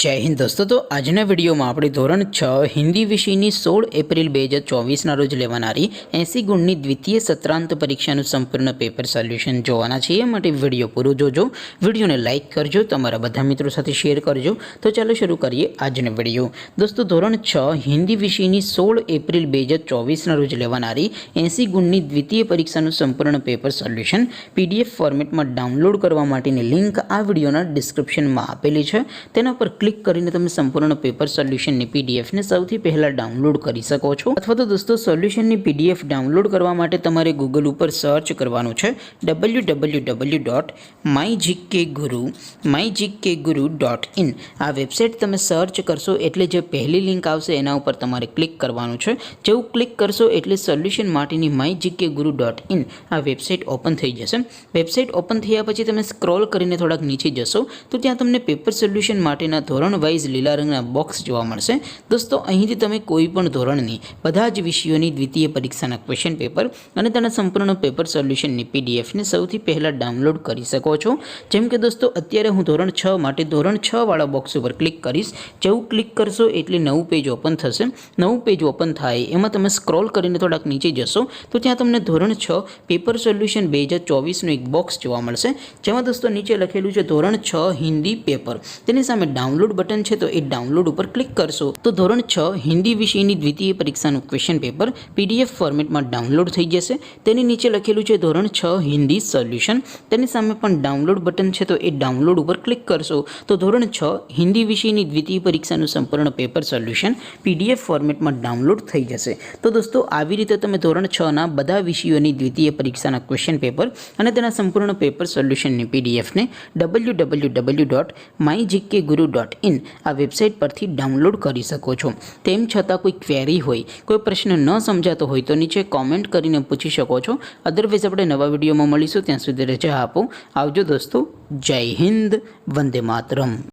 जय हिंद दोस्तों। तो आजना विडियो में આપણે ધોરણ 6 હિન્દી વિષયની 16 એપ્રિલ 2024 ના રોજ લેવાનારી 80 ગુણની દ્વિતીય સત્રાંત પરીક્ષાનું સંપૂર્ણ પેપર સોલ્યુશન જોવાના છે। એ માટે વિડિયો પૂરો જોજો, વિડિયોને લાઈક કરજો, તમારા બધા મિત્રો સાથે શેર કરજો। તો ચાલો શરૂ કરીએ આજનો વિડિયો। દોસ્તો ધોરણ 6 હિન્દી વિષયની 16 એપ્રિલ 2024 ના રોજ લેવાનારી 80 ગુણની દ્વિતીય પરીક્ષાનું સંપૂર્ણ પેપર સોલ્યુશન પીડીએફ ફોર્મેટમાં ડાઉનલોડ કરવા માટેની લિંક આ વિડિયોના ડિસ્ક્રિપ્શનમાં આપેલી છે। તેના પર ક્લિક કરીને તમે સંપૂર્ણ પેપર સોલ્યુશનની પીડીએફ ને સૌથી પહેલા ડાઉનલોડ કરી શકો છો। અથવા તો દોસ્તો સોલ્યુશનની પીડીએફ ડાઉનલોડ કરવા માટે તમારે ગૂગલ ઉપર સર્ચ કરવાનું છે www.mygkguru.in। આ વેબસાઇટ તમે સર્ચ કરશો એટલે જે પહેલી લિંક આવશે એના ઉપર તમારે ક્લિક કરવાનું છે। જેવું ક્લિક કરશો એટલે સોલ્યુશન માટેની mygkguru.in આ વેબસાઇટ ઓપન થઈ જશે। વેબસાઇટ ઓપન થયા પછી તમે સ્ક્રોલ કરીને થોડાક નીચે જશો તો ત્યાં તમને પેપર સોલ્યુશન માટેના ધોરણ વાઇઝ લીલા રંગના બોક્સ જોવા મળશે। દોસ્તો અહીંથી તમે કોઈ પણ ધોરણની બધા જ વિષયોની દ્વિતીય પરીક્ષાના ક્વેશ્ચન પેપર અને તેના સંપૂર્ણ પેપર સોલ્યુશનની પીડીએફને સૌથી પહેલાં ડાઉનલોડ કરી શકો છો। જેમ કે દોસ્તો અત્યારે હું ધોરણ 6 માટે ધોરણ 6 વાળા બોક્સ ઉપર ક્લિક કરીશ। જેવું ક્લિક કરશો એટલે નવું પેજ ઓપન થશે। નવું પેજ ઓપન થાય એમાં તમે સ્ક્રોલ કરીને થોડાક નીચે જશો તો ત્યાં તમને ધોરણ 6 પેપર સોલ્યુશન 2024નું એક બોક્સ જોવા મળશે, જેમાં દોસ્તો નીચે લખેલું છે ધોરણ 6 હિન્દી પેપર। તેની સામે ડાઉનલોડ બટન છે તો એ ડાઉનલોડ ઉપર ક્લિક કરશો તો ધોરણ 6 હિન્દી વિષયની દ્વિતીય પરીક્ષાનું ક્વેશ્ચન પેપર પીડીએફ ફોર્મેટમાં ડાઉનલોડ થઈ જશે। તેની નીચે લખેલું છે ધોરણ 6 હિન્દી સોલ્યુશન। તેની સામે પણ ડાઉનલોડ બટન છે તો એ ડાઉનલોડ ઉપર ક્લિક કરશો તો ધોરણ 6 હિન્દી વિષયની દ્વિતીય પરીક્ષાનું સંપૂર્ણ પેપર સોલ્યુશન પીડીએફ ફોર્મેટમાં ડાઉનલોડ થઈ જશે। તો દોસ્તો આવી રીતે તમે ધોરણ 6ના બધા વિષયોની દ્વિતીય પરીક્ષાના ક્વેશ્ચન પેપર અને તેના સંપૂર્ણ પેપર સોલ્યુશનની પીડીએફને www.mygkguru.in આ વેબસાઇટ પરથી ડાઉનલોડ કરી શકો છો। તેમ છતાં કોઈ ક્વેરી હોય, કોઈ પ્રશ્ન ન સમજાતો હોય તો નીચે કોમેન્ટ કરીને પૂછી શકો છો। અદરવાઇઝ આપણે નવા વિડીયોમાં મળીશું, ત્યાં સુધી રજા આપો। આવજો દોસ્તો। જય હિન્દ, વંદે માતરમ।